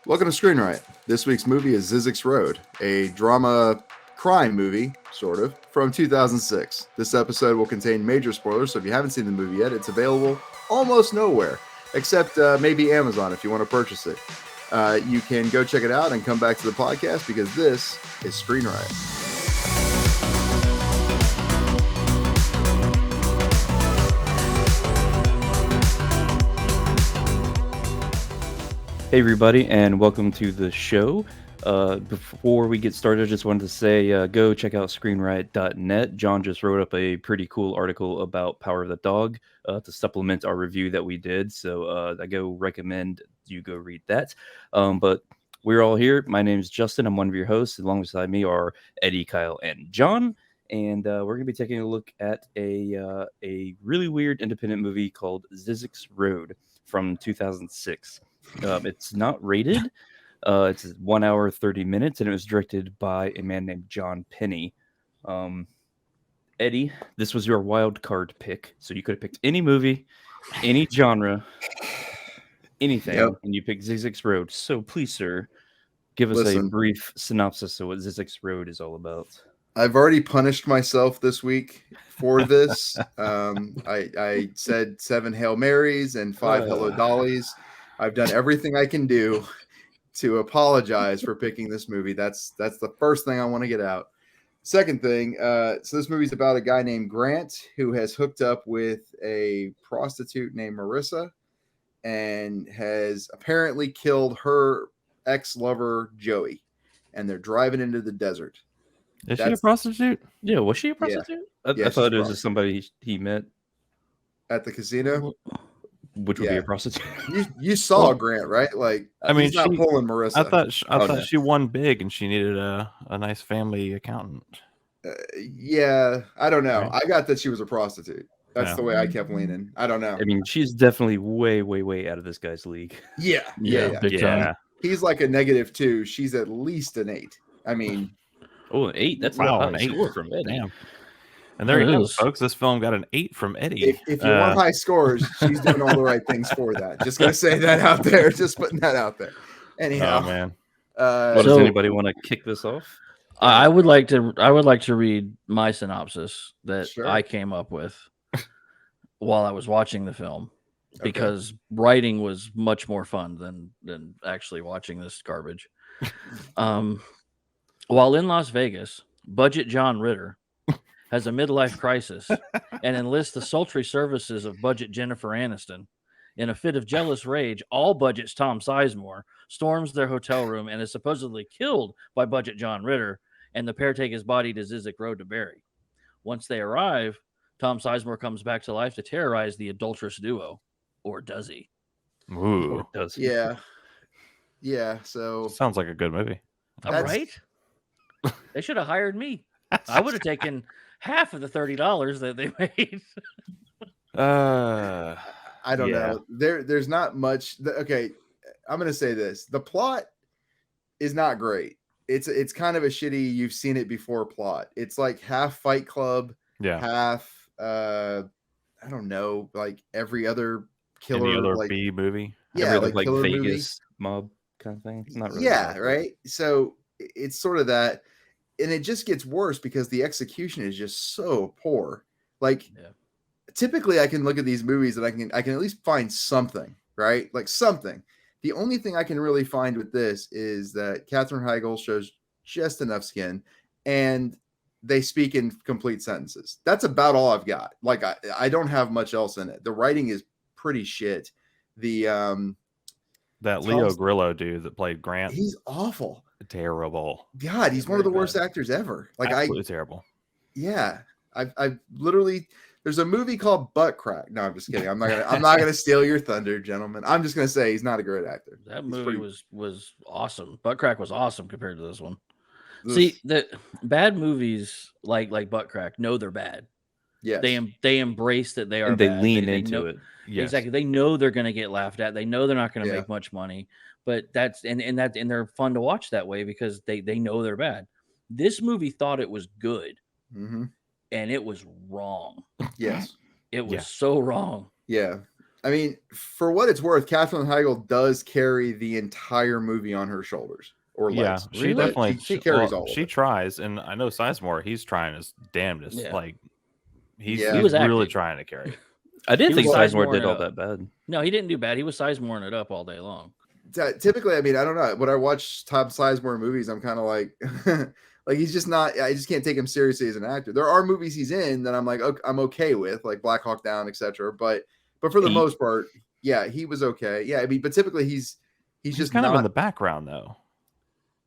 Welcome to Screen Riot. This week's movie is Zyzzyx Road, a drama crime movie, sort of, from 2006. This episode will contain major spoilers, so if you haven't seen the movie yet, it's available almost nowhere, except maybe Amazon if you want to purchase it. You can go check it out and come back to the podcast because this is Screen Riot. Hey everybody, and welcome to the show. Before we get started, I just wanted to say go check out screenriot.net. John just wrote up a pretty cool article about Power of the Dog to supplement our review that we did, so I go recommend you go read that. But we're all here. My name is Justin. I'm one of your hosts. Alongside me are Eddie, Kyle, and John. And we're going to be taking a look at a really weird independent movie called Zyzzyx Road from 2006. It's not rated. It's 1 hour 30 minutes, and it was directed by a man named John Penny. Eddie, this was your wild card pick, so you could have picked any movie, any genre, anything, and you picked Zyzzyx Road. So please, sir, give us a brief synopsis of what Zyzzyx Road is all about. I've already punished myself this week for this. I said 7 Hail Marys and 5 Hello Dollies. I've done everything I can do to apologize for picking this movie. That's the first thing I want to get out. Second thing, so this movie's about a guy named Grant who has hooked up with a prostitute named Marissa and has apparently killed her ex-lover Joey. And they're driving into the desert. Is she a prostitute? Yeah, was she a prostitute? Yeah. I thought it was just somebody he met at the casino. Which would be a prostitute. You saw Grant, right? Like, I mean, he's not pulling Marissa. I thought she won big and she needed a nice family accountant. Yeah, I don't know. Right. I got that she was a prostitute. That's the way I kept leaning. I don't know. I mean, she's definitely way out of this guy's league. Yeah. He's like a -2. She's at least an 8. I mean, an 8. That's an 8 from Eddie. Damn. And there you go, folks. This film got an 8 from Eddie. If you want high scores, she's doing all the right things for that. Just gonna say that out there. Just putting that out there. Anyhow, man. Does anybody want to kick this off? I would like to read my synopsis that I came up with while I was watching the film, because writing was much more fun than actually watching this garbage. While in Las Vegas, Budget John Ritter has a midlife crisis and enlists the sultry services of Budget Jennifer Aniston. In a fit of jealous rage, all Budget's Tom Sizemore storms their hotel room and is supposedly killed by Budget John Ritter, and the pair take his body to Zyzzyx Road to bury. Once they arrive, Tom Sizemore comes back to life to terrorize the adulterous duo. Or does he? Ooh. Or does he? Yeah, so... Sounds like a good movie. All right. They should have hired me. I would have taken half of the $30 that they made. I don't know. There's not much. Okay, I'm gonna say this: the plot is not great. It's kind of a shitty "you've seen it before" plot. It's like half Fight Club, half I don't know, like every other killer, any other like B movie. Like Vegas movie. Mob kind of thing. It's not really right. So it's sort of that. And it just gets worse because the execution is just so poor. Like, typically I can look at these movies and I can at least find something, right? Like something. The only thing I can really find with this is that Katherine Heigl shows just enough skin and they speak in complete sentences. That's about all I've got. Like, I don't have much else in it. The writing is pretty shit. That Leo Grillo dude that played Grant. He's awful. Terrible. God, he's one of the worst actors ever. Like, absolutely terrible. Yeah, I literally. There's a movie called Butt Crack. No, I'm just kidding. I'm not gonna steal your thunder, gentlemen. I'm just gonna say he's not a great actor. That movie was awesome. Butt Crack was awesome compared to this one. See, the bad movies like Butt Crack know they're bad. Yeah, they embrace that they are. And they bad. lean into it. Yes. Exactly. They know they're going to get laughed at. They know they're not going to make much money. But that's and they're fun to watch that way because they know they're bad. This movie thought it was good, and it was wrong. Yes, it was so wrong. Yeah, I mean, for what it's worth, Katherine Heigl does carry the entire movie on her shoulders or Yeah, legs. she Really? definitely She carries all of she it. tries, and I know Sizemore, he's trying his damnedest. Yeah. Like he's Yeah. He he's was really acting. trying to carry it. I didn't He think was Sizemore Sizemore did all and, that bad. No, he didn't do bad. He was Sizemoreing it up all day long. Typically, I mean, I don't know. When I watch Tom Sizemore movies, I'm kind of like, like he's just not. I just can't take him seriously as an actor. There are movies he's in that I'm like, okay, I'm okay with, like Black Hawk Down, etc. But for the Heat. most part, yeah, he was okay. Yeah, I mean, but typically he's just kind not of in the background though.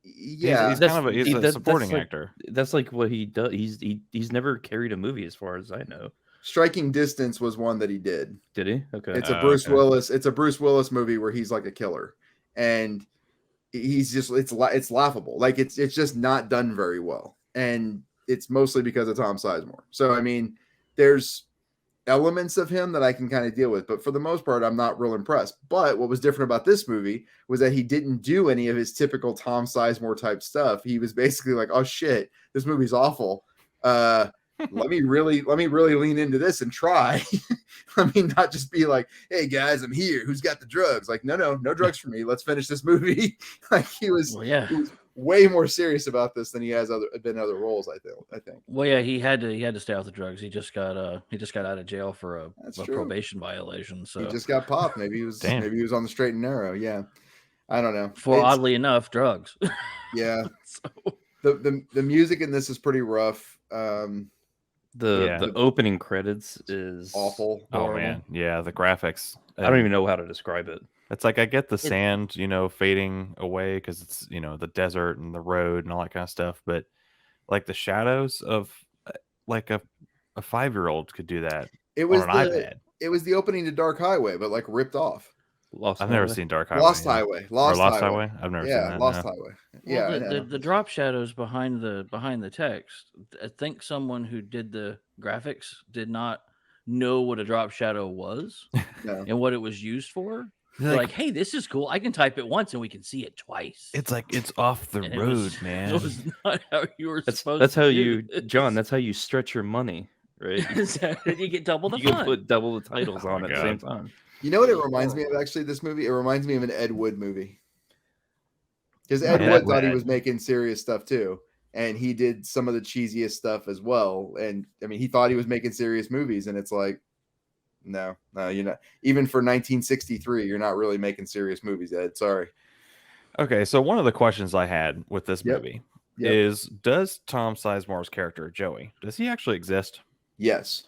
Yeah, he's kind of he's a supporting like, actor. That's like what he does. He's never carried a movie as far as I know. Striking Distance was one that he did. Did he? Okay. It's a Bruce Willis. It's a Bruce Willis movie where he's like a killer, and he's just it's laughable. Like it's just not done very well, and it's mostly because of Tom Sizemore. So I mean, there's elements of him that I can kind of deal with, but for the most part, I'm not real impressed. But what was different about this movie was that he didn't do any of his typical Tom Sizemore type stuff. He was basically like, "Oh shit, this movie's awful. Let me really lean into this and try." I mean, not just be like, "Hey guys, I'm here. Who's got the drugs?" Like, no drugs for me. Let's finish this movie. Like he was way more serious about this than he has been other roles. I think. Well, yeah, he had to stay off the drugs. He just got out of jail for a probation violation. So he just got popped. Maybe he was on the straight and narrow. Yeah, I don't know. Oddly enough, drugs. Yeah. So. The music in this is pretty rough. The opening credits is awful. Oh man, yeah, the graphics. I don't even know how to describe it. It's like I get the sand, fading away because it's the desert and the road and all that kind of stuff, but like the shadows of like a 5-year-old could do that. It was on an iPad. It was the opening to Dark Highway, but like ripped off. I've never seen Dark Highway. Lost Highway. Lost Highway. I've never seen that. Lost Highway. Yeah, the drop shadows behind the text. I think someone who did the graphics did not know what a drop shadow was and what it was used for. Like, hey, this is cool. I can type it once and we can see it twice. It's like it's off the road, man. It was not how you were supposed. That's how to John. That's how you stretch your money, right? You get double the. You can put double the titles on at the same time. You know what it reminds me of, actually, this movie? It reminds me of an Ed Wood movie. Because Ed Wood thought he was making serious stuff, too. And he did some of the cheesiest stuff as well. And, I mean, he thought he was making serious movies. And it's like, no, you're not. Even for 1963, you're not really making serious movies, Ed. Sorry. Okay, so one of the questions I had with this movie is, does Tom Sizemore's character, Joey, does he actually exist? Yes.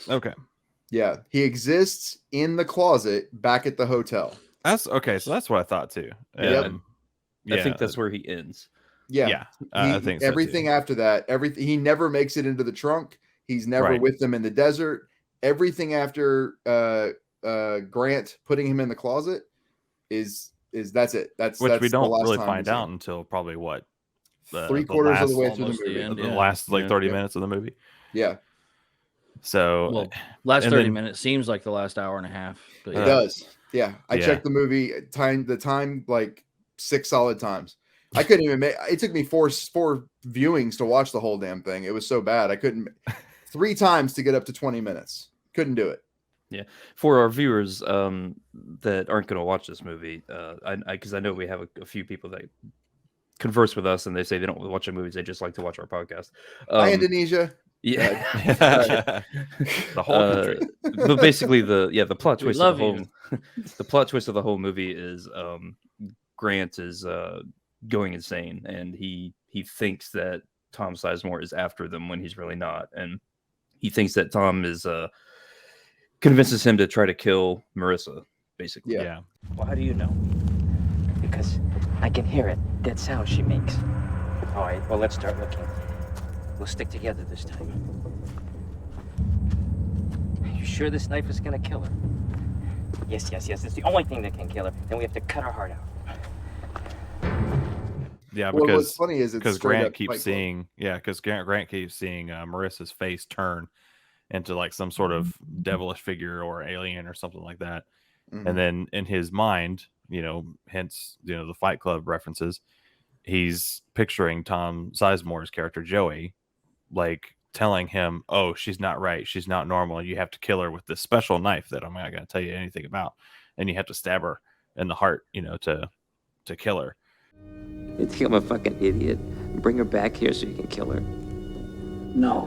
Okay. Yeah, he exists in the closet back at the hotel. That's okay. So that's what I thought too. I think that's where he ends. Yeah. I think so everything too. after that, he never makes it into the trunk. He's never with them in the desert. Everything after Grant putting him in the closet is that's it. That's we don't really time find out until probably what 3/4 of the way through the movie. The last 30 minutes of the movie. Yeah. So last 30 minutes seems like the last hour and a half. But it does. Yeah. I checked the movie time like 6 solid times. I couldn't even it took me four viewings to watch the whole damn thing. It was so bad. I couldn't 3 times to get up to 20 minutes. Couldn't do it. Yeah. For our viewers that aren't going to watch this movie, because I know we have a few people that converse with us and they say they don't watch the movies, they just like to watch our podcast. Hi, Indonesia. Yeah. The whole country. But basically the plot twist of the whole the plot twist of the whole movie is Grant is going insane, and he thinks that Tom Sizemore is after them when he's really not, and he thinks that Tom is convinces him to try to kill Marissa, basically. Yeah. Well, how do you know? Because I can hear it. That sound she makes. All right, well, let's start looking. We'll stick together this time. Are you sure this knife is gonna kill her? Yes. It's the only thing that can kill her. Then we have to cut her heart out. Yeah, Well, because what's funny is it's Grant keeps seeing Grant keeps seeing Marissa's face turn into like some sort of devilish figure or alien or something like that. Mm-hmm. And then in his mind, hence the Fight Club references, he's picturing Tom Sizemore's character Joey like telling him, "Oh, she's not right. She's not normal. You have to kill her with this special knife that I'm not going to tell you anything about, and you have to stab her in the heart, to kill her." You think I'm a fucking idiot? Bring her back here so you can kill her. No.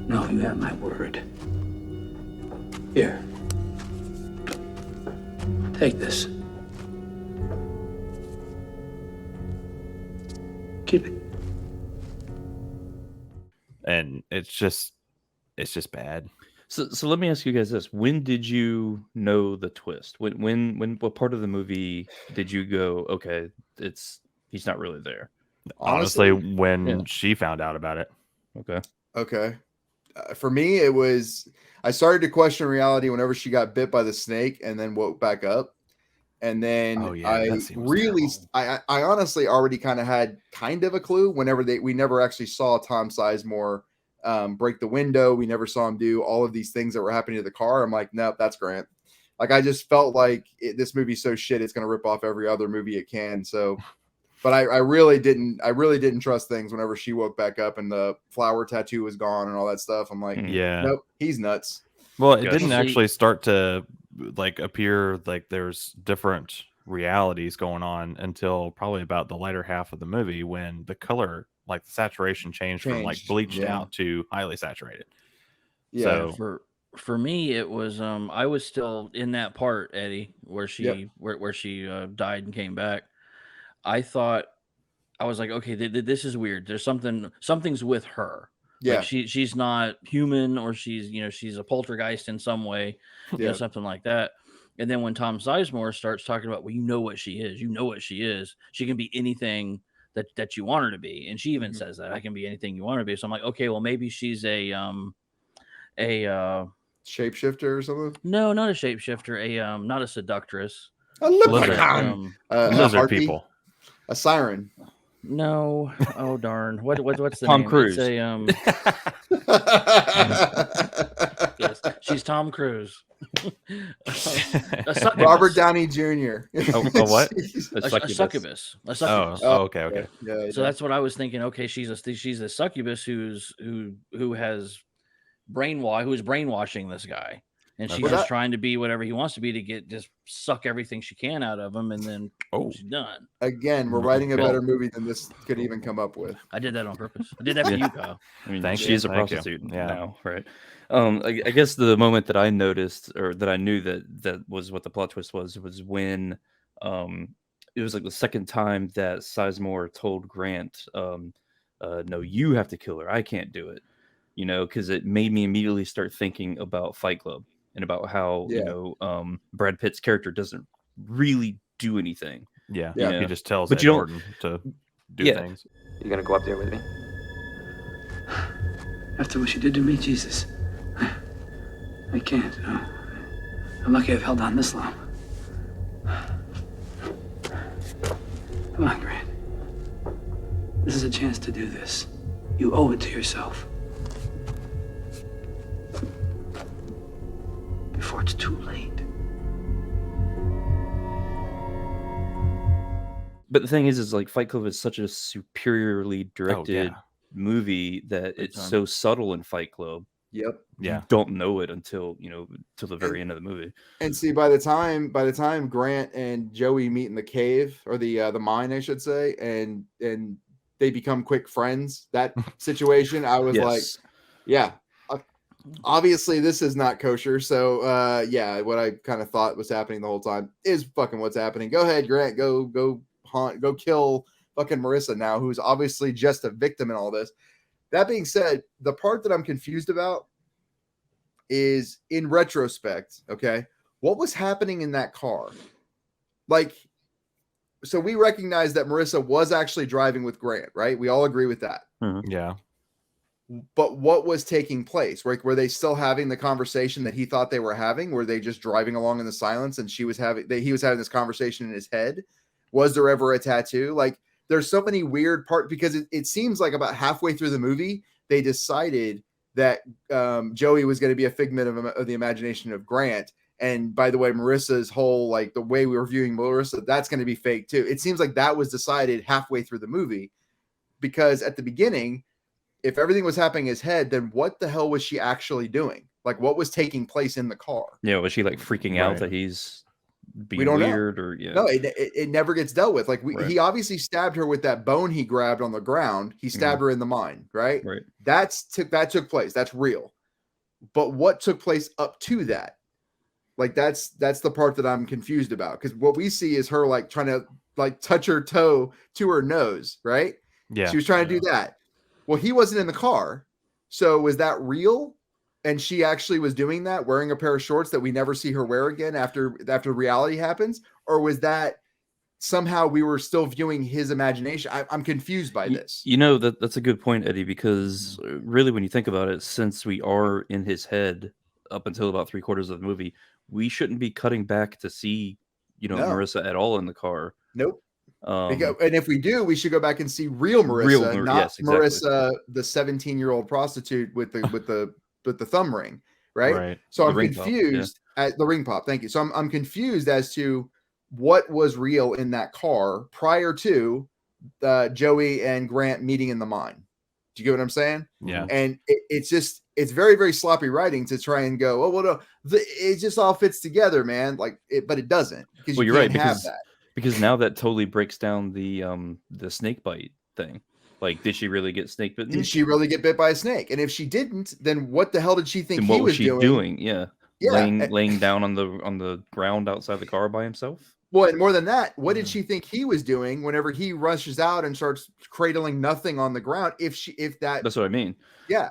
No, you have my word. Here. Take this. Keep it. And it's just bad. So let me ask you guys this: when did you know the twist? When what part of the movie did you go, okay, he's not really there? Honestly, when she found out about it. Okay. For me, it was, I started to question reality whenever she got bit by the snake and then woke back up. And then I honestly already kind of had kind of a clue whenever we never actually saw Tom Sizemore break the window. We never saw him do all of these things that were happening to the car. I'm like, nope, that's Grant. Like, I just felt like this movie's so shit, it's going to rip off every other movie it can. So, but I really didn't trust things whenever she woke back up and the flower tattoo was gone and all that stuff. I'm like, nope, he's nuts. Well, it didn't actually start to like appear like there's different realities going on until probably about the latter half of the movie, when the color, like the saturation changed from like bleached out to highly saturated. Yeah. So, for me, it was I was still in that part, Eddie, where she where she died and came back. I was like, okay, this is weird. There's something's with her. Yeah, like she's not human, or she's a poltergeist in some way, something like that. And then when Tom Sizemore starts talking about, well, you know what she is. She can be anything that you want her to be, and she even says that I can be anything you want her to be. So I'm like, okay, well, maybe she's a shapeshifter or something. No, not a shapeshifter. Not a seductress. A lizard people. A siren. No. Oh darn. What's the Tom name? Cruise. It's yes, she's Tom Cruise. Robert Downey Jr. A what? A succubus. A succubus. Okay. Yeah, so that's what I was thinking. Okay, she's a succubus who is brainwashing this guy. And she's just trying to be whatever he wants to be to just suck everything she can out of him, and then she's done. Again, we're writing a better movie than this could even come up with. I did that on purpose. I did that for you, Kyle. I mean, she's a prostitute now, right? I guess the moment that I noticed, or that I knew that was what the plot twist was when it was like the second time that Sizemore told Grant, no, you have to kill her. I can't do it. Because it made me immediately start thinking about Fight Club. And about how Brad Pitt's character doesn't really do anything. Yeah. He just tells Ed Norton to do things. You gonna go up there with me? After what you did to me, Jesus, I can't. No. I'm lucky I've held on this long. Come on, Grant. This is a chance to do this. You owe it to yourself. Before it's too late. But the thing is like Fight Club is such a superiorly directed movie that it's so subtle in Fight Club. Yep. Yeah. You don't know it until till the very end of the movie. And see, by the time Grant and Joey meet in the cave, or the mine, I should say, and they become quick friends, that situation, I was like, yeah. Obviously, this is not kosher. So, what I kind of thought was happening the whole time is fucking what's happening. Go ahead, Grant. Go kill fucking Marissa now, who's obviously just a victim in all this. That being said, the part that I'm confused about is, in retrospect, okay, what was happening in that car? Like, so we recognize that Marissa was actually driving with Grant, right? We all agree with that. Mm-hmm. Yeah. But what was taking place? Like, were they still having the conversation that he thought they were having? Were they just driving along in the silence, and he was having this conversation in his head? Was there ever a tattoo? Like, there's so many weird parts, because it seems like about halfway through the movie, they decided that Joey was going to be a figment of the imagination of Grant. And by the way, Marissa's whole, like, the way we were viewing Marissa, that's going to be fake too. It seems like that was decided halfway through the movie, because at the beginning, if everything was happening in his head, then what the hell was she actually doing? Like, what was taking place in the car? Yeah, was she like freaking out that he's being don't know. weird or No, it never gets dealt with. Like Right. he obviously stabbed her with that bone he grabbed on the ground. He stabbed her in the mind, right? Right. That took place. That's real. But what took place up to that? Like that's the part that I'm confused about, because what we see is her like trying to like touch her toe to her nose, right? Yeah. She was trying to do that. Well, he wasn't in the car. So was that real? And she actually was doing that, wearing a pair of shorts that we never see her wear again after reality happens? Or was that somehow we were still viewing his imagination? I'm confused by this. You know, that's a good point, Eddie, because really when you think about it, since we are in his head up until about 3/4 of the movie, we shouldn't be cutting back to see, No. Marissa at all in the car. Nope. And if we do, we should go back and see real Marissa, not yes, exactly. Marissa, the 17-year-old prostitute with the thumb ring, right? So I'm confused at the ring pop. Thank you. So I'm confused as to what was real in that car prior to Joey and Grant meeting in the mine. Do you get what I'm saying? Yeah. And it's very, very sloppy writing to try and go, oh, well, no, it just all fits together, man. Like but it doesn't, because Well, you you're can't right, have that. Because now that totally breaks down the snake bite thing. Like, did she really get snake bitten? Did she really get bit by a snake? And if she didn't, then what the hell did she think Then he what was was she doing? Yeah. Laying down on the ground outside the car by himself? Well, and more than that, what did she think he was doing whenever he rushes out and starts cradling nothing on the ground? That's what I mean. Yeah.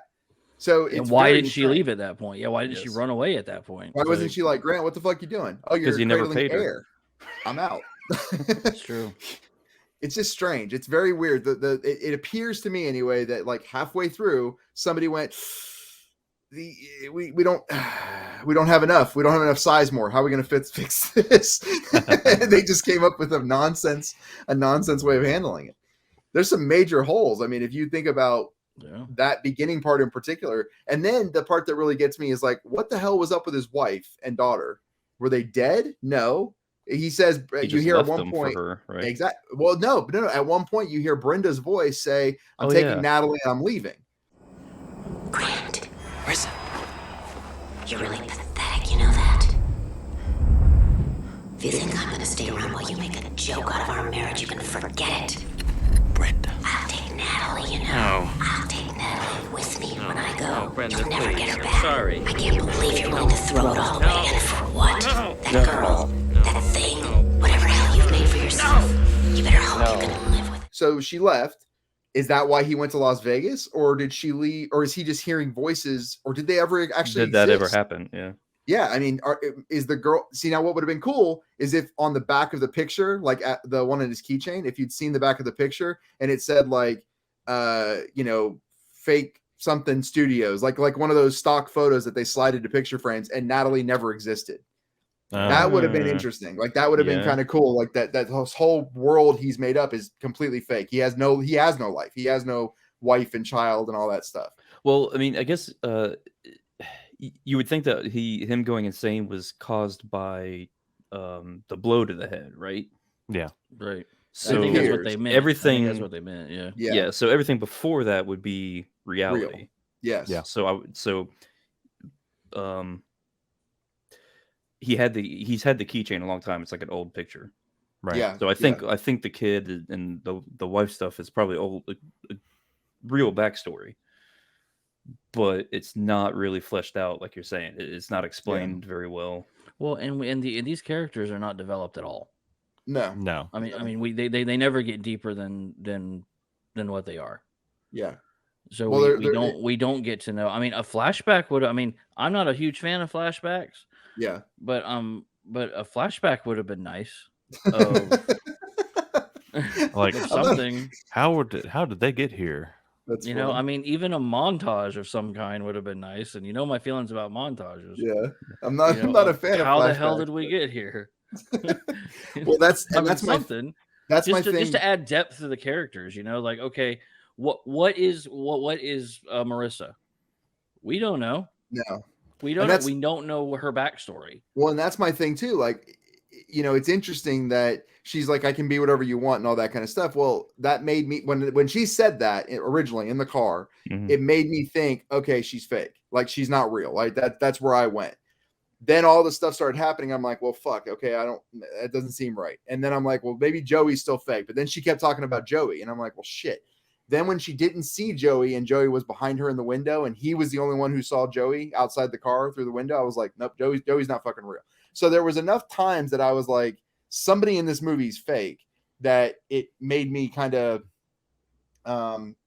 So and why did she leave at that point? Yeah, why did she run away at that point? Why wasn't she like, Grant, what the fuck you doing? Oh, you're you never cradling paid her. air. I'm out. That's true. It's just strange. It's very weird. It appears to me anyway that like halfway through somebody went, we don't have enough. We don't have enough Sizemore. How are we going to fix this? They just came up with a nonsense way of handling it. There's some major holes. I mean, if you think about that beginning part in particular, and then the part that really gets me is like, what the hell was up with his wife and daughter? Were they dead? No. He says you hear at one point, right? Exactly. Well, no. At one point you hear Brenda's voice say, "I'm taking Natalie and I'm leaving." Grant, Marissa, you're really pathetic. You know that. If you think I'm gonna stay around while you make a joke out of our marriage, you can forget it. Brenda. I'll take Natalie. You know. I'll take Natalie with me when I go. Brenda, You'll never please. get her back. Sorry. I can't believe you're willing to throw it all away. And for what? That girl. That thing, whatever hell you've made for yourself, you better hope you can live with it. So she left. Is that why he went to Las Vegas, or did she leave, or is he just hearing voices, or did they ever actually did that ever happen? Yeah. Yeah, I mean, is the girl? See, now what would have been cool is if on the back of the picture, like at the one on his keychain, if you'd seen the back of the picture and it said like, fake something studios, like one of those stock photos that they slide into picture frames, and Natalie never existed. That would have been interesting. Like that would have been kind of cool. Like that whole world he's made up is completely fake. He has no life. He has no wife and child and all that stuff. Well, I mean, I guess you would think that him going insane was caused by the blow to the head, right? Yeah. Right. So I think that's what they meant. Everything. That's what they meant. Yeah. Yeah. So everything before that would be reality. Real. Yes. Yeah. He's had the keychain a long time. It's like an old picture. Right. Yeah. So I think the kid and the wife stuff is probably a real backstory, but it's not really fleshed out like you're saying. It's not explained very well. Well, and these characters are not developed at all. No. I mean, they never get deeper than what they are. Yeah. So we don't get to know. I mean, a flashback would. I mean, I'm not a huge fan of flashbacks. Yeah. But a flashback would have been nice. Like something. How did they get here? That's you know, I mean, even a montage of some kind would have been nice. And you know my feelings about montages. Yeah. I'm not a fan of how flashbacks. the hell did we get here? Well, that's something. That's just my thing. Just to add depth to the characters, you know, like okay, what is Marissa? We don't know. No. We don't know. We don't know her backstory. Well, and that's my thing too. Like, you know, it's interesting that she's like, I can be whatever you want and all that kind of stuff. Well, that made me, when she said that originally in the car, it made me think, okay, she's fake. Like, she's not real. Like that's where I went. Then all the stuff started happening. I'm like, well, fuck. Okay. That doesn't seem right. And then I'm like, well, maybe Joey's still fake. But then she kept talking about Joey. And I'm like, well, shit. Then when she didn't see Joey and Joey was behind her in the window and he was the only one who saw Joey outside the car through the window, I was like, nope, Joey's not fucking real. So there was enough times that I was like, somebody in this movie is fake, that it made me kind of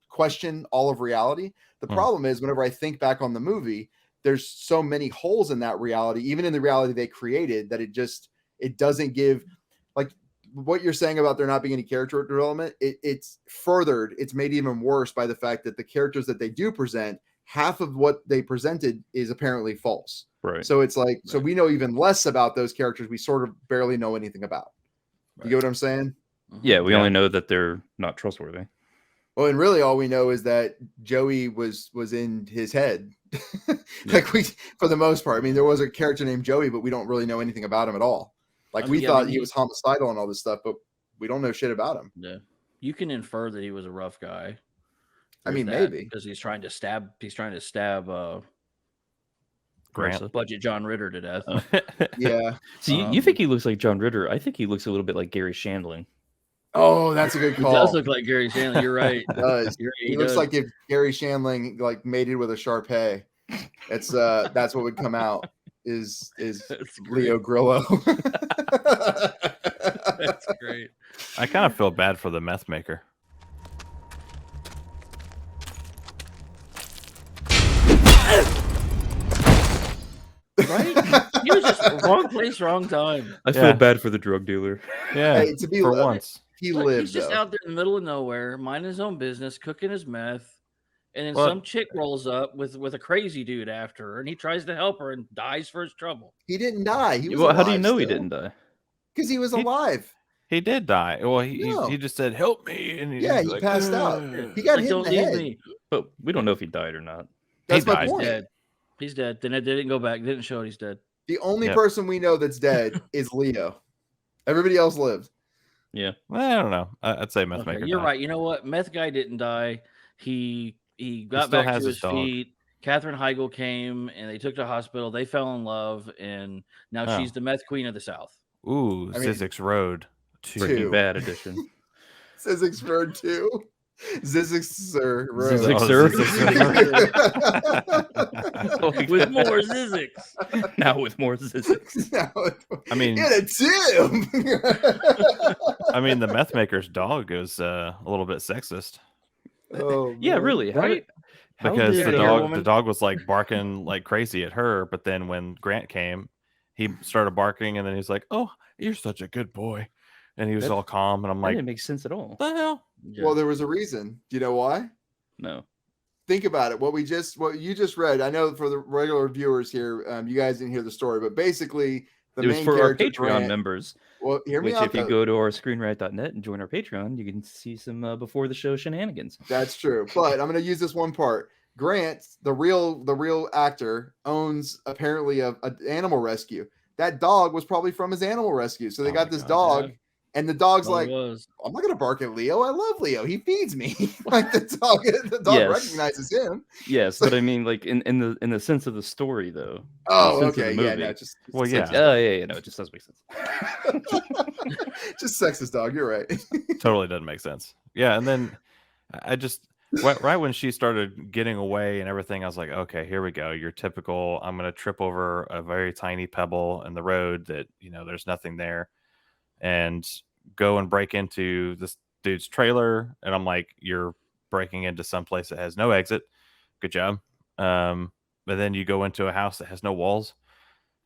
question all of reality. The problem is, whenever I think back on the movie, there's so many holes in that reality, even in the reality they created, that it doesn't give, like what you're saying about there not being any character development. It's furthered. It's made even worse by the fact that the characters that they do present, half of what they presented is apparently false. Right. So it's like, so we know even less about those characters we sort of barely know anything about. You get what I'm saying? Yeah, we only know that they're not trustworthy. Well, and really all we know is that Joey was in his head. Like, for the most part, I mean, there was a character named Joey, but we don't really know anything about him at all. Like, we thought he was homicidal and all this stuff, but we don't know shit about him. Yeah. You can infer that he was a rough guy. I mean, maybe because he's trying to stab Grant, Budget John Ritter to death. Yeah. See, you think he looks like John Ritter? I think he looks a little bit like Gary Shandling. Oh, that's a good call. He does look like Gary Shandling. You're right. He does. He looks does. like if Gary Shandling like mated with a Shar-Pei. It's that's what would come out is Leo Grillo. That's great. I kind of feel bad for the meth maker. Right? He was just wrong place, wrong time. I feel bad for the drug dealer. Yeah, Hey, to be for honest, once. he Like, lived. he's just though. out there in the middle of nowhere, minding his own business, cooking his meth, and then Well- some chick rolls up with a crazy dude after her, and he tries to help her and dies for his trouble. He didn't die. He was Well, how do you alive know he still. didn't die? Because he was alive. He did die. Well, No. he just said, "Help me," and Yeah, he's he like, passed out. "Ugh." He got Like, hit in don't the leave head. me. But we don't know if he died or not. That's He my died. He's point. dead. He's dead. Then it didn't go back. Didn't show it. He's dead. The only Yep. person we know that's dead is Leo. Everybody else lived. Yeah. Well, I don't know. I'd say meth Okay, maker. you're died. right. You know what? Meth guy didn't die. He got still back has to his his dog. feet. Katherine Heigl came and they took to the hospital. They fell in love, and now Oh. she's the meth queen of the South. Ooh, I mean- Zyzzyx Road. Breaking Two. Bad edition. Zyzzyx Road 2. Zyzzyx Road. Zyzzyx Oh, With more Zyzzyx. Now with more Zyzzyx. I mean- in a tube. I mean, the meth maker's dog is a little bit sexist Oh, Yeah, man. really. Right? because did the the dog woman- the dog was like barking like crazy at her, but then when Grant came, he started barking, and then he's like, "Oh, you're such a good boy," and he was all calm, and I'm That like, didn't make sense at all. "The hell?" Yeah. Well, there was a reason. Do you know why? No. Think about it. What you just read. I know for the regular viewers here, you guys didn't hear the story, but basically the It was main for our character Patreon Grant. members, Well, hear me which out. if you though. go to our screenwrite.net and join our Patreon, you can see some before the show shenanigans. That's true. But I'm going to use this one part. Grant, the real actor, owns apparently a animal rescue. That dog was probably from his animal rescue. So they Oh got my this God, dog, and the dog's Probably like, was. I'm not going to bark at Leo. I love Leo. He feeds me. Like the dog Yes. recognizes him. Yes, but I mean, like in the sense of the story, though. Oh, sense of okay. the Yeah, movie. no, just Well, sexist yeah. Yeah, no, it just doesn't make sense. just sexist dog. You're right. Totally doesn't make sense. Yeah, and then I just right when she started getting away and everything, I was like, okay, here we go. Your typical, I'm gonna trip over a very tiny pebble in the road that there's nothing there, and go and break into this dude's trailer. And I'm like, you're breaking into some place that has no exit. Good job. But then you go into a house that has no walls.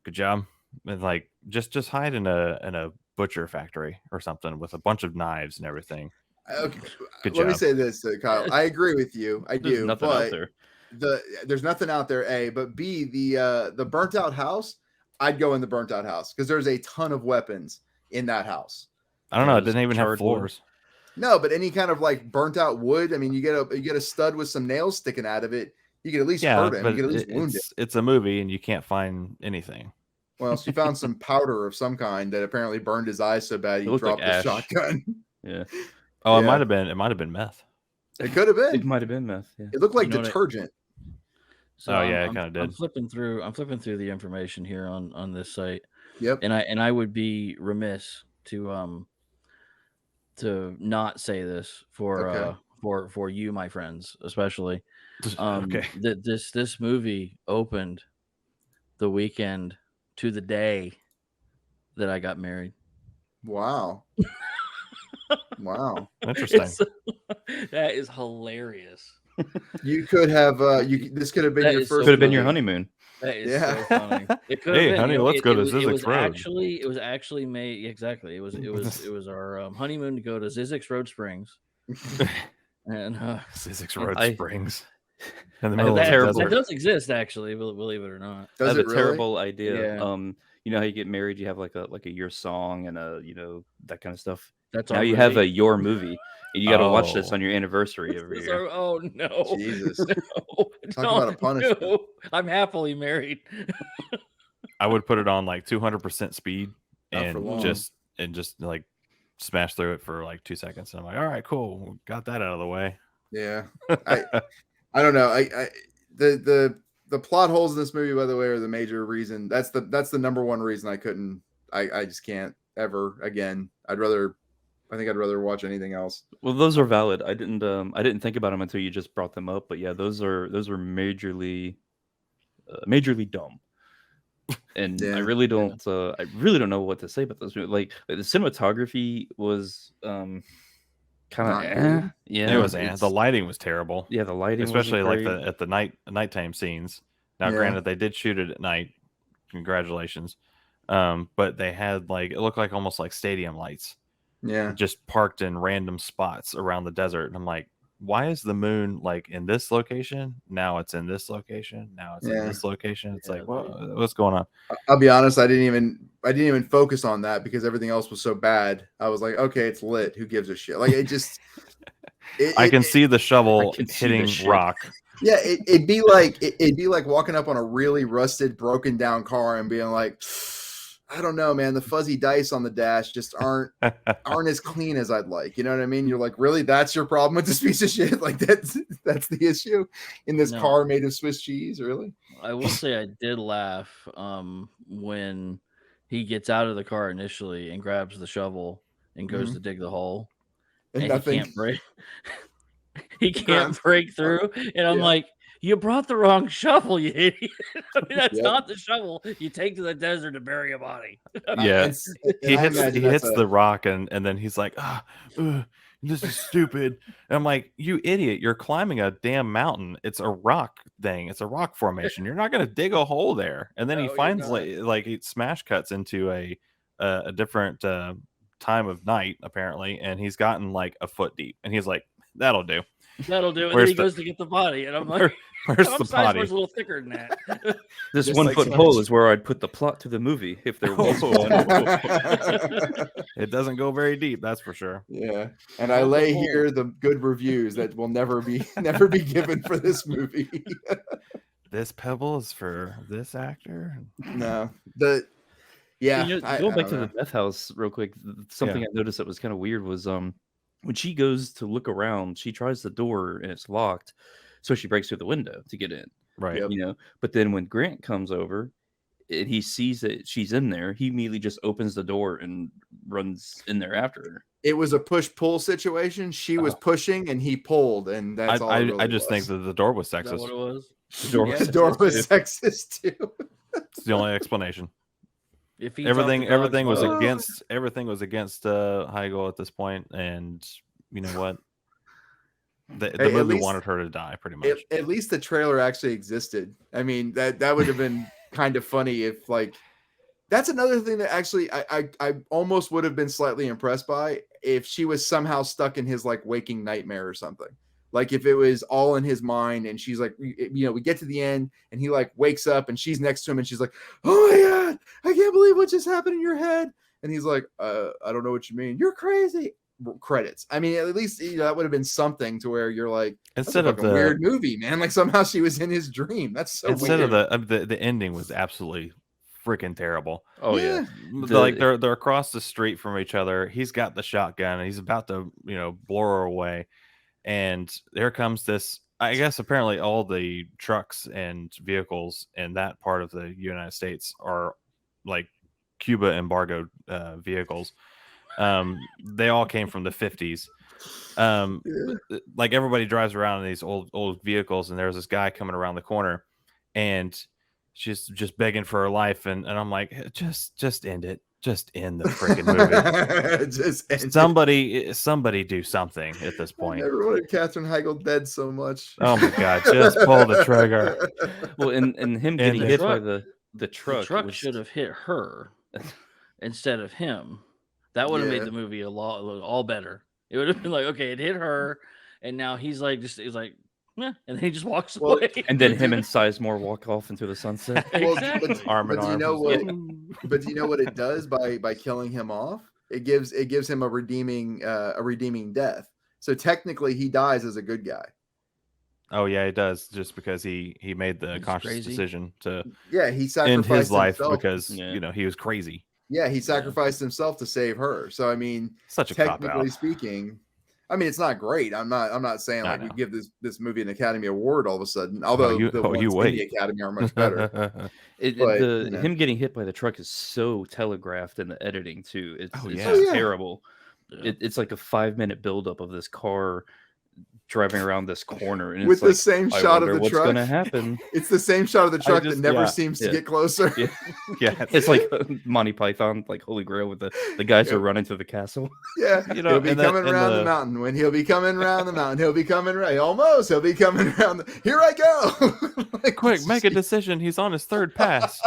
Good job. And like just hide in a butcher factory or something with a bunch of knives and everything. Okay. Good Let me job. say this, Kyle. I agree with you. I There's do. nothing but out there. there's nothing out there. A, but B, the burnt out house. I'd go in the burnt out house because there's a ton of weapons in that house. I don't know. It Those didn't even have charred wood. floors. No, but any kind of like burnt out wood. I mean, you get a stud with some nails sticking out of it. You can at least Yeah, hurt him. but You can at least wound him. it's a movie and you can't find anything. Well, she found some powder of some kind that apparently burned his eyes so bad he looked like dropped the ash. shotgun. Yeah, Oh, Yeah. it might have been meth. It could have it been. might have been meth. Yeah. It looked like You know what detergent. So Oh, yeah, it I'm kinda did. I'm flipping through the information here on this site, Yep. and I would be remiss to not say this Okay. for you, my friends, especially. Okay. That this movie opened the weekend to the day that I got married. Wow. Wow. Interesting. That is hilarious. You could have this could have been That your is so first Could have been your movie. honeymoon. That is Yeah. so funny. It could have Hey, been. honey, You know, let's go to it Zyzzyx was Road. actually made exactly. It was our honeymoon to go to Zyzzyx Road Springs, and Zyzzyx Road I- Springs. In the I middle have of a the terrible- that desert. does exist actually. Believe it or not. I Does have it a really? terrible idea. Yeah. You know how you get married, you have like a your song and that kind of stuff. That's Now our you have movie. your movie, and you got to watch this Oh. on your anniversary every This is year. oh no! Jesus. No, Talk about a punishment. no. I'm happily married. I would put it on like 200% speed Not for long. and just like smash through it for like 2 seconds. And I'm like, all right, cool, got that out of the way. Yeah. I don't know. The plot holes in this movie, by the way, are the major reason. That's the number one reason I just can't ever again. I think I'd rather watch anything else. Well, those are valid. I didn't think about them until you just brought them up. But yeah, those are majorly dumb. And Yeah. I really don't know what to say about this movie. Like the cinematography was kind Not of good. yeah. It was it's- the lighting was terrible. yeah, the lighting, Especially wasn't like great. at the nighttime scenes. Now, Yeah. granted, they did shoot it at night. Congratulations. But they had like it looked like almost like stadium lights, Yeah. just parked in random spots around the desert. And I'm like, why is the moon like in this location? Now it's in this location. Now it's in Yeah. this location. It's Yeah, like, what's going on? I'll be honest, I didn't even focus on that because everything else was so bad. I was like, okay, it's lit. Who gives a shit? Like it just I can see the shovel I can see the hitting shit. rock. Yeah, it'd be like walking up on a really rusted, broken down car and being like, I don't know, man. The fuzzy dice on the dash just aren't as clean as I'd like. You know what I mean? You're like, really? That's your problem with this piece of shit? Like that's the issue in this No. car made of Swiss cheese? Really? I will say I did laugh when he gets out of the car initially and grabs the shovel and goes to dig the hole, And and nothing. he can't break. He can't grabs- break through, and I'm Yeah. like, "You brought the wrong shovel, you idiot! I mean, that's Yep. not the shovel you take to the desert to bury a body." Yeah. And He I hits imagine that's the rock and then he's like, this is stupid. And I'm like, you idiot, you're climbing a damn mountain. It's a rock thing. It's a rock formation. You're not going to dig a hole there. And then No, he you're finds not. like it smash cuts into a different time of night apparently, and he's gotten like a foot deep, and he's like, that'll do. That'll do it. And then Where's he the- goes to get the body, and I'm like, Where's "I'm the size body? was a little thicker than that." This Just 1 like foot so hole much- is where I'd put the plot to the movie if there was one. It doesn't go very deep, that's for sure. Yeah, and I Not the lay whole. here the good reviews that will never be given for this movie. This pebble is for this actor. No, Going I back don't to know. the meth house real quick. Something I noticed that was kind of weird was when she goes to look around, she tries the door and it's locked, so she breaks through the window to get in. Right. Yep. You know, but then when Grant comes over and he sees that she's in there, he immediately just opens the door and runs in there after her. It was a push-pull situation. She was pushing and he pulled, and that's all. I just think that the door was Is that sexist. what it was? The door Yeah, was the door was too. sexist too. It's the only explanation. If he talked everything to dogs, everything was well, against Heigl at this point, and you know what, the Hey, at movie least- wanted her to die pretty much. At least the trailer actually existed. I mean, that would have been kind of funny if like. That's another thing that actually I almost would have been slightly impressed by if she was somehow stuck in his like waking nightmare or something. Like if it was all in his mind and she's like, you know, we get to the end and he like wakes up and she's next to him and she's like, oh my God, I can't believe what just happened in your head. And he's like, I don't know what you mean. You're crazy. Credits. I mean, at least that would have been something to where you're like, Instead that's of a the weird movie, man. Like somehow she was in his dream. That's so instead weird. of the ending was absolutely freaking terrible. Oh yeah. Like they're across the street from each other. He's got the shotgun and he's about to, blow her away. And there comes this, I guess apparently all the trucks and vehicles in that part of the United States are like Cuba embargoed vehicles. They all came from the 50s. Like everybody drives around in these old vehicles, and there's this guy coming around the corner, and she's just begging for her life, and I'm like, just end it. Just end the freaking movie. Just end somebody do something at this point. I never wanted Katherine Heigl dead so much. Oh my god, just pull the trigger. Well, and him getting hit by the truck. The truck should have hit her instead of him. That would have made the movie all better. It would have been like, okay, it hit her, and now he's like, yeah, and then he just walks away. And then him and Sizemore walk off into the sunset. Exactly. Arm in arm. Do you know what it does by killing him off? It gives him a redeeming death. So technically, he dies as a good guy. Oh yeah, it does. Just because he made the conscious decision to he sacrificed end his life himself. because he was crazy. Yeah, he sacrificed himself to save her. So I mean, such a technically speaking, I mean it's not great. I'm not saying like we give this movie an Academy Award all of a sudden. Although the ones in the Academy are much better. Him getting hit by the truck is so telegraphed in the editing too. It's just terrible. Yeah. It's like a 5-minute buildup of this car driving around this corner, and with it's the same shot of the what's truck. What's gonna happen? It's the same shot of the truck that never seems to get closer. Yeah, it's like Monty Python, like Holy Grail, with the guys are running to the castle. Yeah, he'll be coming around the mountain. When he'll be coming around the mountain, he'll be coming he'll be coming around. Here I go! Like, quick, make a decision. He's on his third pass.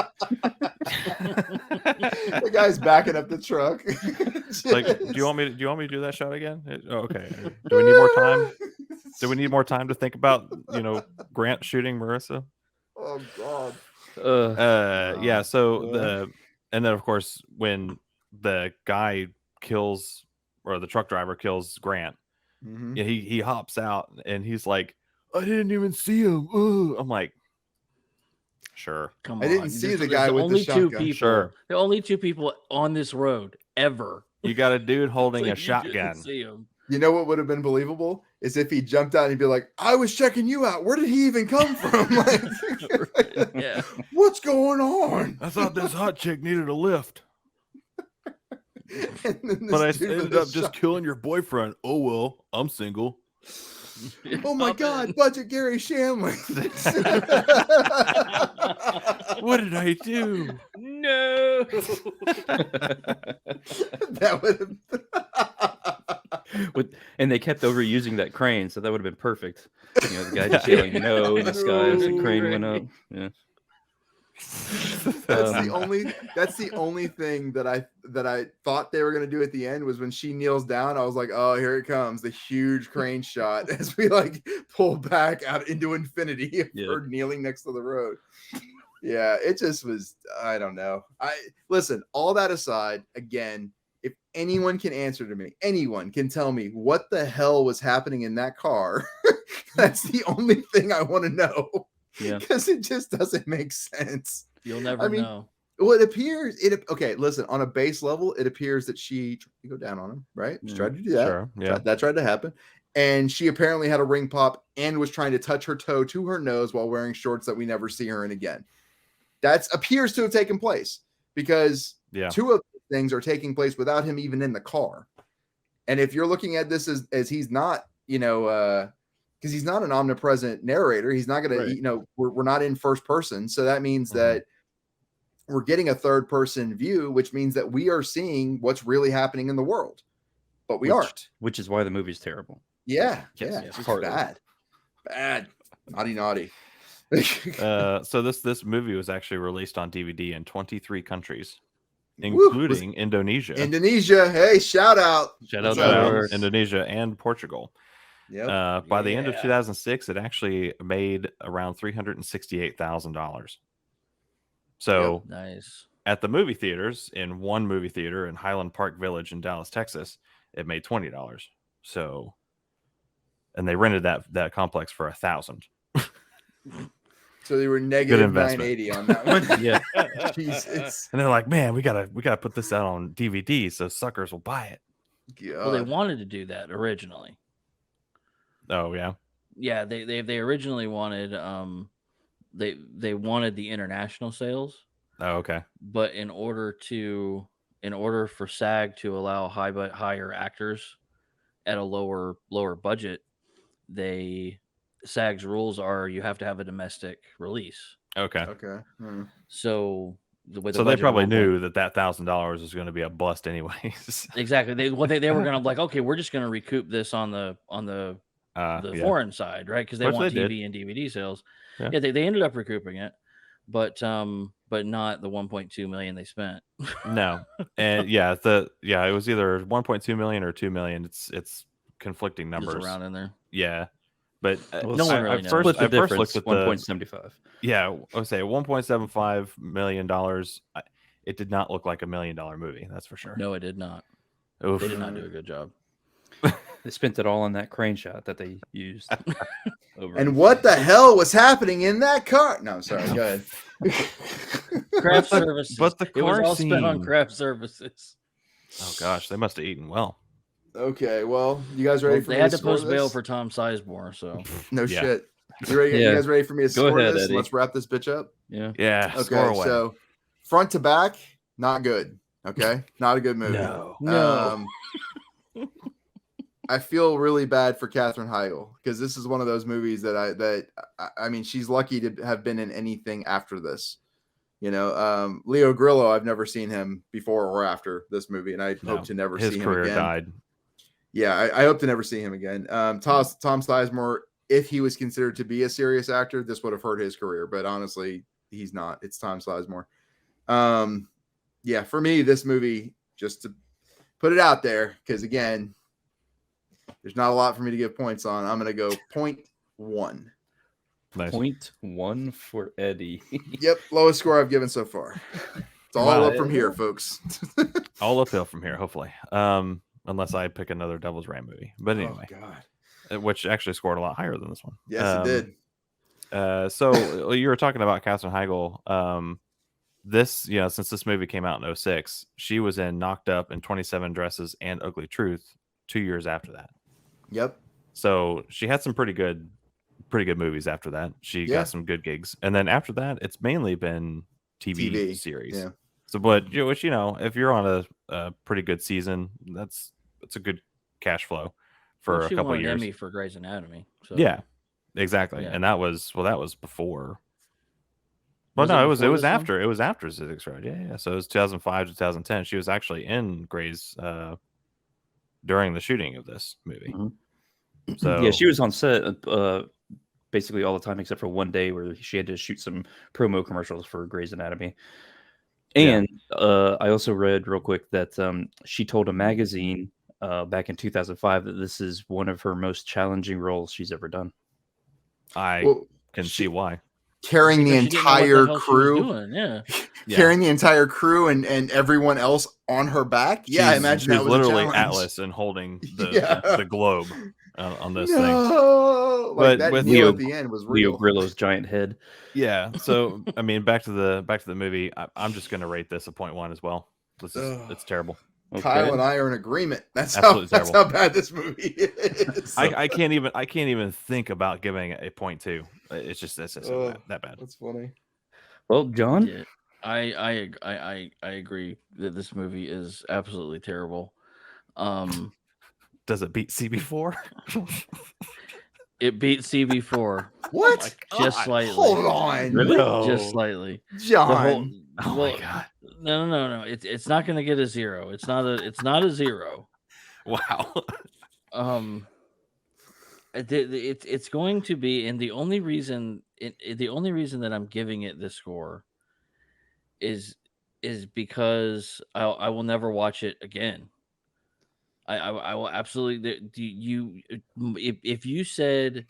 The guy's backing up the truck. Like, do you want me to do that shot again? Okay. Do we need more time? Do we need more time to think about, Grant shooting Marissa? Oh God. Yeah. So and then of course when the guy kills, or the truck driver kills Grant, he hops out and he's like, I didn't even see him. Ooh. I'm like, sure. Come on. I didn't see the guy with the shotgun. Sure. The only two people on this road ever. You got a dude holding a shotgun. See him. You know what would have been believable is if he jumped out and he'd be like, I was checking you out. Where did he even come from? Like, what's going on? I thought this hot chick needed a lift. But I ended up just killing your boyfriend. Oh, well, I'm single. Oh my God, Budget Gary Shanley. What did I do? No. That would have. And they kept overusing that crane, so that would have been perfect. The guy just yelling no in the sky as the crane went up. Yeah. That's the only thing that I thought they were gonna do at the end was when she kneels down. I was like, oh, here it comes, the huge crane shot as we like pull back out into infinity of her kneeling next to the road. Yeah, it just was, I don't know. Listen, all that aside, again, if anyone can answer to me, anyone can tell me what the hell was happening in that car, that's the only thing I want to know. Yeah, because it just doesn't make sense. You'll never know. Well, it appears okay. Listen, on a base level, it appears that she tried to go down on him, right? She tried to do that. Sure, yeah, that tried to happen, and she apparently had a ring pop and was trying to touch her toe to her nose while wearing shorts that we never see her in again. That appears to have taken place because two of the things are taking place without him even in the car. And if you're looking at this as he's not, because he's not an omnipresent narrator. He's not going to, we're not in first person. So that means that we're getting a third person view, which means that we are seeing what's really happening in the world, but we aren't. Which is why the movie's terrible. Yeah. It's bad. Naughty. So this movie was actually released on DVD in 23 countries, including Indonesia. Hey, shout out Indonesia and Portugal. Yep. By the end of 2006, it actually made around $368,000. So nice. At the movie theaters, in one movie theater in Highland Park Village in Dallas, Texas, it made $20. So, and they rented that complex for $1,000. So they were negative investment. 980 on that one. Yeah. Jesus. And they're like, man, we gotta put this out on DVD so suckers will buy it. Well, they God. wanted to do that originally. Oh yeah. Yeah, they originally wanted they wanted the international sales, Oh okay. but in order for SAG to allow higher actors at a lower budget, SAG's rules are you have to have a domestic release. Okay. Okay. So So they probably knew that $1,000 was going to be a bust anyways. Exactly. They were gonna like, okay, we're just gonna recoup this on the Yeah. foreign side, right? Because they Which want they TV and DVD sales. Yeah. Yeah, they ended up recouping it, but not the 1.2 million they spent. No. And it was either 1.2 million or 2 million. It's conflicting Just numbers. around in there. Yeah. But No one really knows. Split the I first difference. looked at 1.75. Yeah, I would say $1.75 million. It did not look like $1 million movie. That's for sure. No, it did not. Oof. They did not do a good job. They spent it all on that crane shot that they used. And what the hell was happening in that car? No, sorry. Go ahead. Craft services. but the it was car all spent on scene- craft services. Oh gosh, they must have eaten well. Okay, well, you guys ready Well, for they me had to to score post bail this? for Tom Sizemore, so No Yeah. shit. You ready? Yeah. You guys ready for me to Go score ahead, this? Eddie. Let's wrap this bitch up. Yeah. Yeah, Okay, score away. so front to back, not good. Okay, not a good movie. No. I feel really bad for Katherine Heigl because this is one of those movies that I mean, she's lucky to have been in anything after this. You know, Leo Grillo, I've never seen him before or after this movie, and I hope to never His see him career again. died. Yeah, I hope to never see him again. Tom Sizemore, if he was considered to be a serious actor, this would have hurt his career. But honestly, he's not. It's Tom Sizemore. Yeah, for me, this movie, just to put it out there, because again, there's not a lot for me to give points on. I'm going to go 0.1. Nice. 0.1 for Eddie. Yep, lowest score I've given so far. It's all Wow. up from here, folks. All uphill from here, hopefully. Unless I pick another Devil's Reign movie. But anyway, Oh, God. which actually scored a lot higher than this one. Yes, it did. So you were talking about Katherine Heigl. This, since this movie came out in 2006, she was in Knocked Up and 27 Dresses and Ugly Truth 2 years after that. Yep. So she had some pretty good movies after that. She got some good gigs. And then after that, it's mainly been TV series. Yeah. So, but which, if you're on a pretty good season, it's a good cash flow for a she couple won of an years. Emmy for Grey's Anatomy. So. Yeah, exactly. Yeah. And that was before. Well, Was no, it it was before this one? after. It was after Zyzzyx Road. Yeah. So it was 2005 to 2010. She was actually in Grey's during the shooting of this movie. Mhm. So Yeah, she was on set basically all the time except for one day where she had to shoot some promo commercials for Grey's Anatomy. And I also read real quick that she told a magazine back in 2005 that this is one of her most challenging roles she's ever done. I Well, can see why. carrying the Because she didn't know what the entire hell she was crew, doing, yeah. carrying the entire crew and everyone else on her back. Yeah, I imagine she's that was literally a challenge. Atlas and holding the Yeah. the globe on this thing. No, But like that with kneel Leo- at the end was Leo real. Grillo's giant head. Yeah. So I mean, back to the movie. I'm just gonna rate this a 0.1 as well. It's terrible. Kyle and I are in agreement. That's Absolutely how terrible. bad this movie is. I can't even think about giving it a 0.2. It's just that bad. That's funny. Well, John, Yeah, I agree that this movie is absolutely terrible. Does it beat CB4? It beat CB4 What? just slightly. Hold on. Really? Just slightly. John. Oh my god! No. It's not going to get a 0. It's not a 0. Wow. It's going to be, and the only reason that I'm giving it this score is because I will never watch it again. I will absolutely. If you said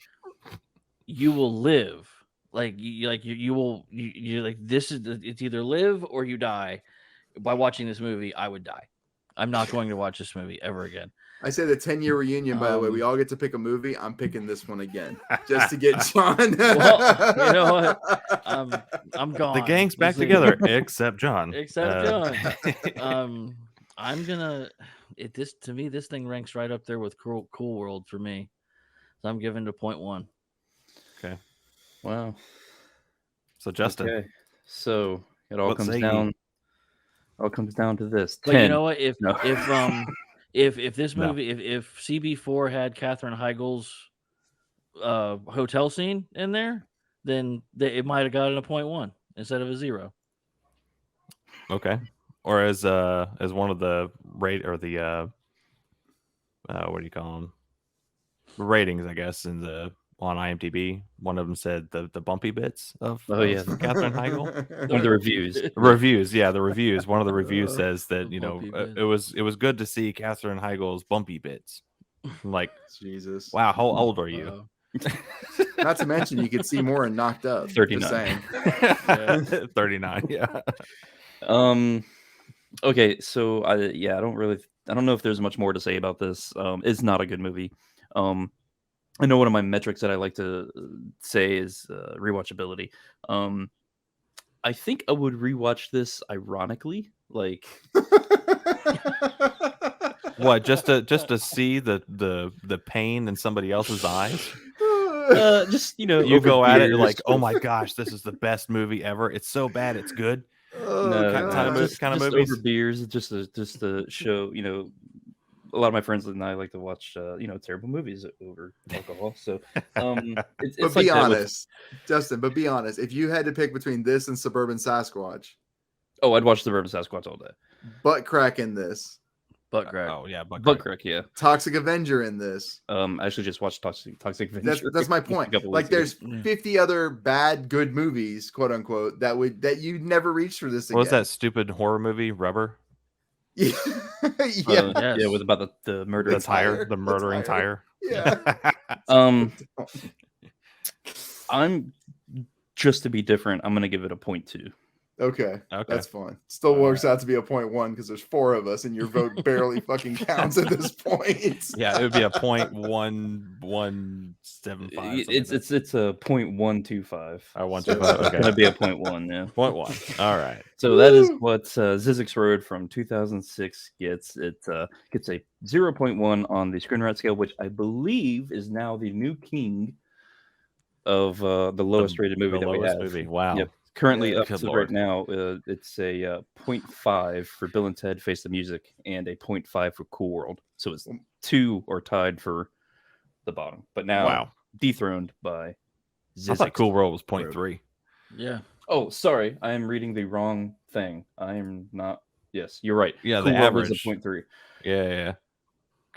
you will live, you will this is it's either live or you die. By watching this movie, I would die. I'm not going to watch this movie ever again. I say the 10-year reunion, by the way. We all get to pick a movie. I'm picking this one again just to get John. Well, you know what? I'm gone. The gang's back This thing- together, except John. Except John. I'm gonna. To me, this thing ranks right up there with Cool World for me. So I'm giving it a 0.1. Okay. Wow. So Justin, Okay. So it all What comes say down. ye? All comes down to this. But 10. you know what? If No. if this No. movie if CB4 had Katherine Heigl's hotel scene in there, then it might have gotten a 0.1 instead of a 0. okay. Or as one of the rate or the what do you call them? Ratings, I guess, on IMDb. One of them said the bumpy bits of Katherine Heigl. One of the reviews. Reviews, yeah, the reviews. One of the reviews says that the bumpy it was good to see Katherine Heigl's bumpy bits. I'm like, Jesus. wow, how old are you? Not to mention, you could see more and Knocked Up. 39. Just saying. 39, yeah. Okay, so I don't know if there's much more to say about this. It's not a good movie. I know one of my metrics that I like to say is rewatchability. I think I would rewatch this ironically, like What, just to see the pain in somebody else's eyes? just You over go at it beers. like, oh my gosh, this is the best movie ever. It's so bad, it's good. Kind of just movies. over beers, just to show, a lot of my friends and I like to watch, terrible movies over alcohol. So, it's But like be that with- honest, Justin. But be honest. If you had to pick between this and Suburban Sasquatch, I'd watch Suburban Sasquatch all day. butt crack in this, Butt crack. Oh yeah, Butt crack, yeah. Toxic Avenger in this. I actually just watched Toxic Avenger. That's my a point. couple Like, weeks there's ago. 50 other bad good movies, quote unquote, that you never reach for this again. What was that stupid horror movie, Rubber? Yeah, Yes. Yeah, with about the murder. The tire, tire, the murdering tire. yeah. I'm just to be different. I'm gonna give it a 0.2. Okay, Okay. that's fine. Still works out to be a 0.1 because there's 4 of us, and your vote barely fucking counts at this point. Yeah, it would be a 0.1175. It's a 0.125. Or 125. It's Okay. gonna be a 0.1. Yeah. 0.1. All right. So that is what Zyzzyx Road from 2006 gets. It gets a 0.1 on the Screen Rant scale, which I believe is now the new king of the lowest rated movie The that we lowest have. movie. Wow. Yep. Currently, Yeah, up good to lord. right now, it's a 0.5 for Bill and Ted Face the Music and a 0.5 for Cool World. So it's 2 are tied for the bottom, but now Wow. dethroned by I Zyzzyx. thought Cool World was 0.3. Yeah. Oh, sorry, I am reading the wrong thing. I am not. Yes, you're right. Yeah, Cool the World is average. a 0.3. Yeah.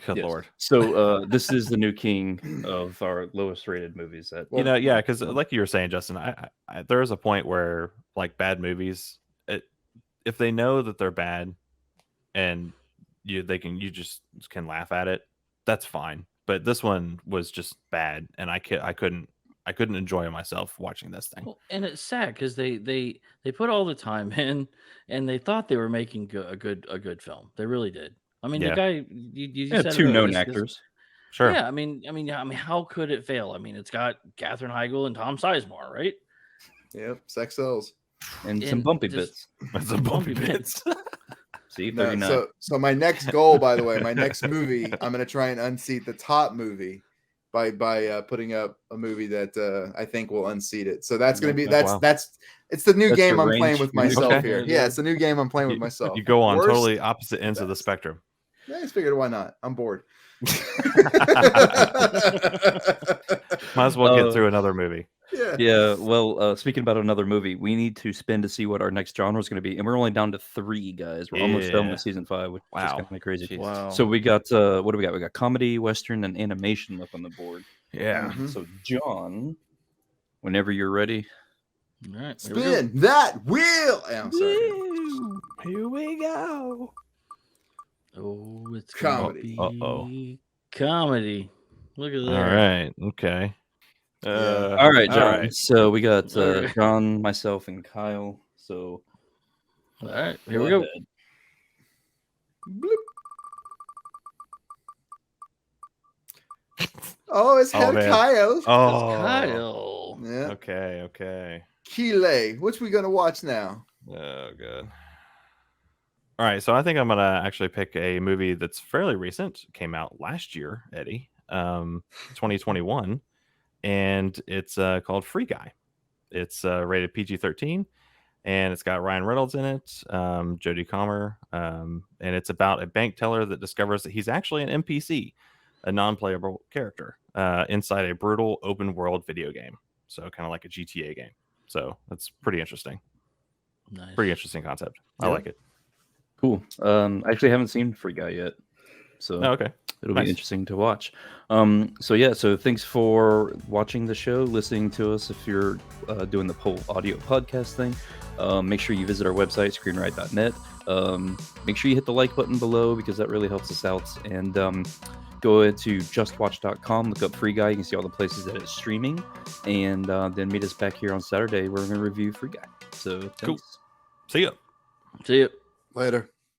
Good Yes. lord. So this is the new king of our lowest rated movies. That Yeah, because like you were saying, Justin, I there is a point where like bad movies, if they know that they're bad, and you just can laugh at it, that's fine. But this one was just bad, and I couldn't enjoy myself watching this thing. Well, and it's sad because they put all the time in, and they thought they were making a good film. They really did. I mean, Yeah. the guy you yeah, said 2 it earlier, known this- actors. Sure. Yeah, I mean, how could it fail? I mean, it's got Katherine Heigl and Tom Sizemore, right? Yep, sex sells. And some And bumpy just- bits. That's a bumpy bumpy bits. See, No, 39. so my next goal, by the way, my next movie, I'm gonna try and unseat the top movie by putting up a movie that I think will unseat it. So that's gonna be Wow. that's it's the new That's game your I'm playing range? with Your new myself game? here. Okay. Yeah, it's the new game I'm playing with myself. You go on Worst, totally opposite ends of the best. spectrum. Yeah, I just figured why not? I'm bored. Might as well get Uh, through another movie. Yeah. Yeah, well, speaking about another movie, we need to spin to see what our next genre is going to be, and we're only down to 3 guys. We're almost done Yeah. with season 5, which Wow. is kind of crazy. Jeez. Wow. So we got what do we got? We got comedy, western, and animation up on the board. Yeah. Mhm. So John, whenever you're ready. All right, here we go. Spin that wheel. Yeah, I'm sorry. Here we go. Oh, it's Comedy. Uh-oh. Comedy. Look at All that. right. Okay. Yeah. All right, John. all right. So we got All right. John, myself, and Kyle. So All right, here we go. ahead. Bloop. Oh, it's Oh, man. Kyle. Oh, Kyle. Yeah. okay. Kile. What we gonna watch now? Oh, good. All right, so I think I'm gonna actually pick a movie that's fairly recent. It came out last year, Eddie, 2021, and it's called Free Guy. It's rated PG-13, and it's got Ryan Reynolds in it, Jodie Comer, and it's about a bank teller that discovers that he's actually an NPC, a non-playable character, inside a brutal open-world video game. So kind of like a GTA game. So that's pretty interesting. Nice. Pretty interesting concept. I like it. Cool. I actually haven't seen Free Guy yet, so Okay. it'll Nice. be interesting to watch. So thanks for watching the show, listening to us. If you're doing the whole audio podcast thing, make sure you visit our website, screenwrite.net. Make sure you hit the like button below because that really helps us out. And go to justwatch.com, look up Free Guy. You can see all the places that it's streaming. And then meet us back here on Saturday where we're going to review Free Guy. So thanks. Cool. See ya. See you. Later.